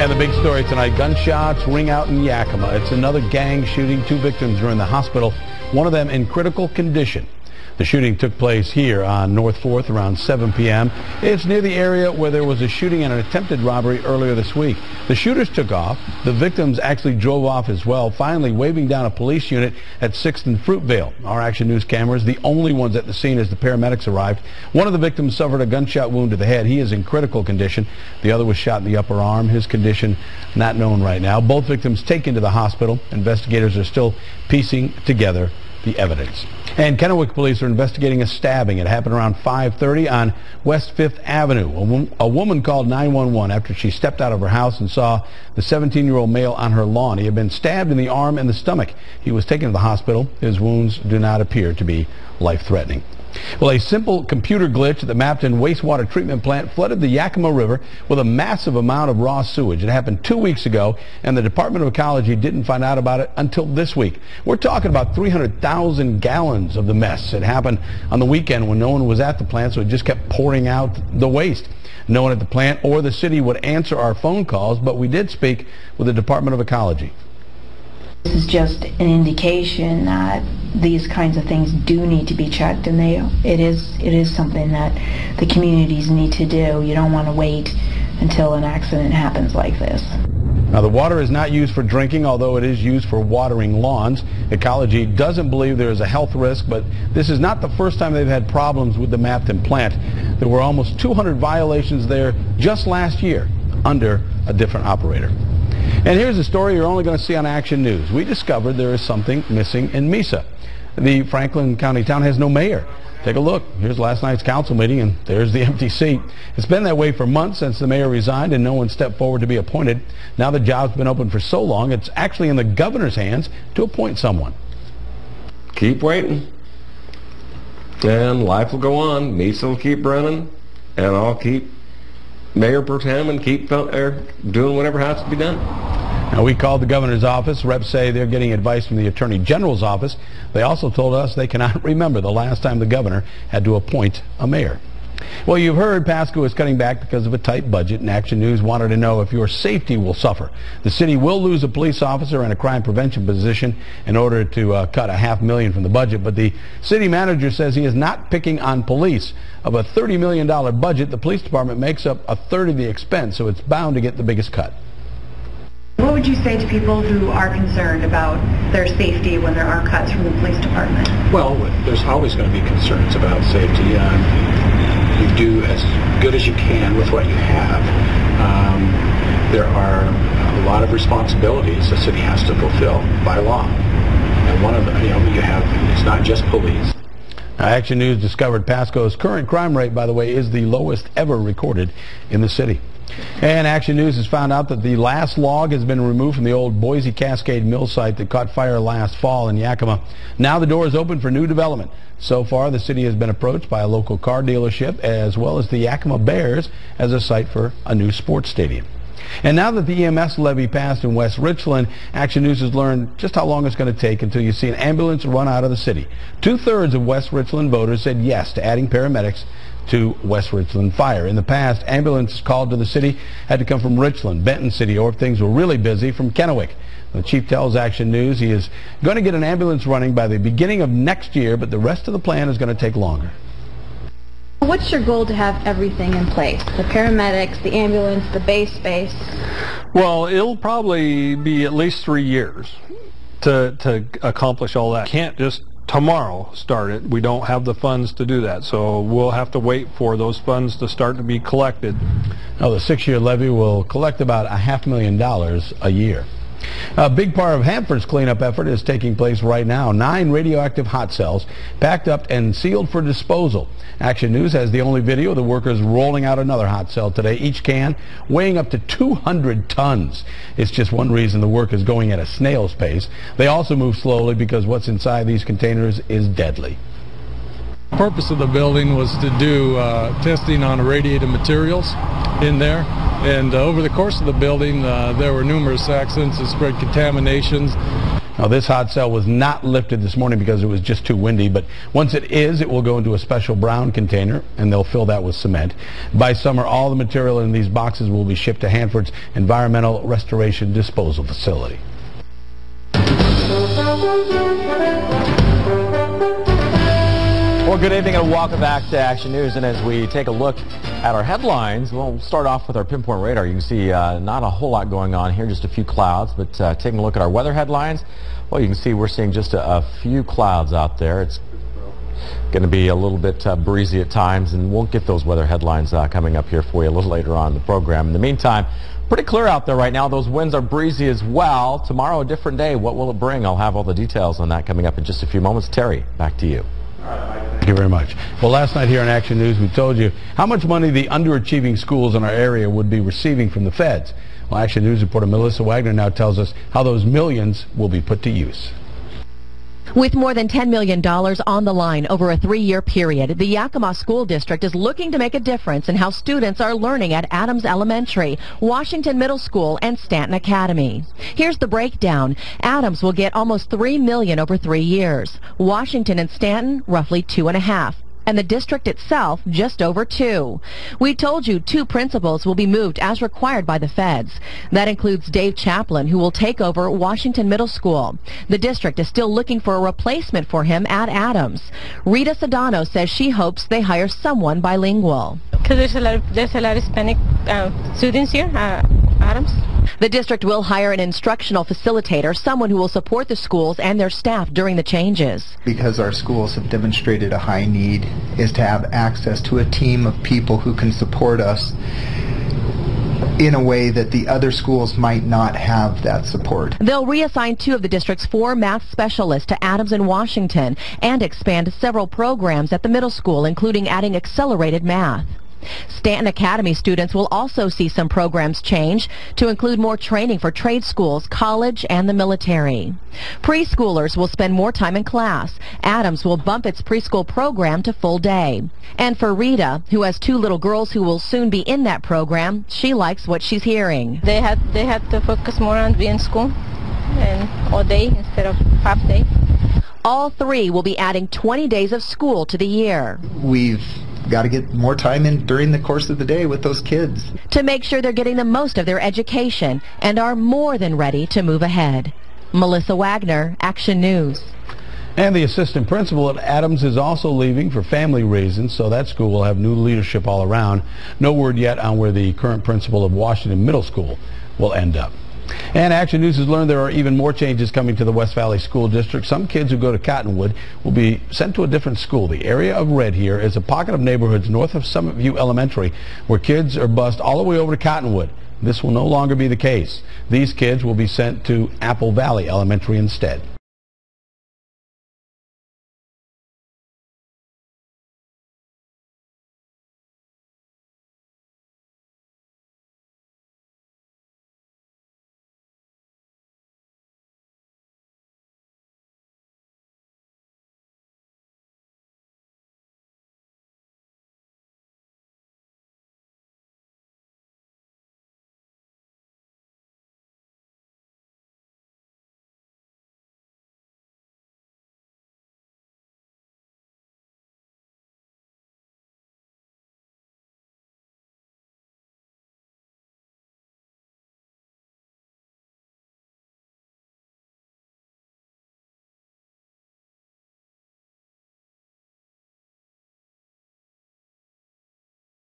And the big story tonight, gunshots ring out in Yakima. It's another gang shooting. 2 victims are in the hospital, one of them in critical condition. The shooting took place here on North 4th around 7 p.m. It's near the area where there was a shooting and an attempted robbery earlier this week. The shooters took off. The victims actually drove off as well, finally waving down a police unit at 6th and Fruitvale. Our Action News cameras, the only ones at the scene as the paramedics arrived. One of the victims suffered a gunshot wound to the head. He is in critical condition. The other was shot in the upper arm. His condition not known right now. Both victims taken to the hospital. Investigators are still piecing together the evidence. And Kennewick police are investigating a stabbing. It happened around 5:30 on West 5th Avenue. A woman called 911 after she stepped out of her house and saw the 17-year-old male on her lawn. He had been stabbed in the arm and the stomach. He was taken to the hospital. His wounds do not appear to be life-threatening. Well, a simple computer glitch at the Mapton wastewater treatment plant flooded the Yakima River with a massive amount of raw sewage. It happened 2 weeks ago, and the Department of Ecology didn't find out about it until this week. We're talking about 300,000 gallons of the mess. It happened on the weekend when no one was at the plant, so it just kept pouring out the waste. No one at the plant or the city would answer our phone calls, but we did speak with the Department of Ecology. This is just an indication that these kinds of things do need to be checked, and it is something that the communities need to do. You don't want to wait until an accident happens like this. Now, the water is not used for drinking, although it is used for watering lawns. Ecology doesn't believe there is a health risk, but this is not the first time they've had problems with the Mapton plant. There were almost 200 violations there just last year under a different operator. And here's a story you're only going to see on Action News. We discovered there is something missing in Mesa. The Franklin County town has no mayor. Take a look. Here's last night's council meeting, and there's the empty seat. It's been that way for months since the mayor resigned and no one stepped forward to be appointed. Now the job's been open for so long, it's actually in the governor's hands to appoint someone. Keep waiting, and life will go on. Mesa will keep running, and I'll keep Mayor Pro Tem and keep doing whatever has to be done. Now, we called the governor's office. Reps say they're getting advice from the attorney general's office. They also told us they cannot remember the last time the governor had to appoint a mayor. Well, you've heard Pasco is cutting back because of a tight budget, and Action News wanted to know if your safety will suffer. The city will lose a police officer and a crime prevention position in order to cut $500,000 from the budget, but the city manager says he is not picking on police. Of a $30 million budget, the police department makes up a third of the expense, so it's bound to get the biggest cut. What would you say to people who are concerned about their safety when there are cuts from the police department? Well, there's always going to be concerns about safety. You do as good as you can with what you have. There are a lot of responsibilities the city has to fulfill by law. And one of them, it's not just police. Now, Action News discovered Pasco's current crime rate, by the way, is the lowest ever recorded in the city. And Action News has found out that the last log has been removed from the old Boise Cascade mill site that caught fire last fall in Yakima. Now the door is open for new development. So far, the city has been approached by a local car dealership as well as the Yakima Bears as a site for a new sports stadium. And now that the EMS levy passed in West Richland, Action News has learned just how long it's going to take until you see an ambulance run out of the city. 2/3 of West Richland voters said yes to adding paramedics to West Richland Fire. In the past, ambulances called to the city had to come from Richland, Benton City, or if things were really busy, from Kennewick. The chief tells Action News he is going to get an ambulance running by the beginning of next year, but the rest of the plan is going to take longer. What's your goal to have everything in place? The paramedics, the ambulance, the base space? Well, it'll probably be at least 3 years to accomplish all that. Can't just tomorrow start it. We don't have the funds to do that, so we'll have to wait for those funds to start to be collected. Now, the 6-year levy will collect about $500,000 a year. A big part of Hanford's cleanup effort is taking place right now. 9 radioactive hot cells packed up and sealed for disposal. Action News has the only video of the workers rolling out another hot cell today, each can weighing up to 200 tons. It's just one reason the work is going at a snail's pace. They also move slowly because what's inside these containers is deadly. The purpose of the building was to do testing on irradiated materials in there, and over the course of the building there were numerous accidents that spread contaminations, Now, this hot cell was not lifted this morning because it was just too windy, but once it is, it will go into a special brown container, and they'll fill that with cement. By summer, all the material in these boxes will be shipped to Hanford's Environmental Restoration Disposal Facility. Well, good evening and welcome back to Action News. And as we take a look at our headlines, we'll start off with our pinpoint radar. You can see not a whole lot going on here, just a few clouds. But taking a look at our weather headlines, well, you can see we're seeing just a few clouds out there. It's going to be a little bit breezy at times, and we'll get those weather headlines coming up here for you a little later on in the program. In the meantime, pretty clear out there right now. Those winds are breezy as well. Tomorrow, a different day. What will it bring? I'll have all the details on that coming up in just a few moments. Terry, back to you. Thank you very much. Well, last night here on Action News, we told you how much money the underachieving schools in our area would be receiving from the feds. Well, Action News reporter Melissa Wagner now tells us how those millions will be put to use. With more than $10 million on the line over a 3-year period, the Yakima School District is looking to make a difference in how students are learning at Adams Elementary, Washington Middle School, and Stanton Academy. Here's the breakdown. Adams will get almost $3 million over 3 years. Washington and Stanton, roughly $2.5. And the district itself just over $2 million. We told you 2 principals will be moved as required by the feds. That includes Dave Chaplin, who will take over Washington Middle School. The district is still looking for a replacement for him at Adams. Rita Sedano says she hopes they hire someone bilingual. Because there's a lot of Hispanic students here at Adams. The district will hire an instructional facilitator, someone who will support the schools and their staff during the changes. Because our schools have demonstrated a high need is to have access to a team of people who can support us in a way that the other schools might not have that support. They'll reassign 2 of the district's 4 math specialists to Adams and Washington and expand several programs at the middle school, including adding accelerated math. Stanton Academy students will also see some programs change to include more training for trade schools, college, and the military. Preschoolers will spend more time in class. Adams will bump its preschool program to full day. And for Rita, who has 2 little girls who will soon be in that program, she likes what she's hearing. They had to focus more on being in school and all day instead of half day. All 3 will be adding 20 days of school to the year. We've got to get more time in during the course of the day with those kids to make sure they're getting the most of their education and are more than ready to move ahead. Melissa Wagner, Action News. And the assistant principal at Adams is also leaving for family reasons, so that school will have new leadership all around. No word yet on where the current principal of Washington Middle School will end up. And Action News has learned there are even more changes coming to the West Valley School District. Some kids who go to Cottonwood will be sent to a different school. The area of red here is a pocket of neighborhoods north of Summit View Elementary where kids are bused all the way over to Cottonwood. This will no longer be the case. These kids will be sent to Apple Valley Elementary instead.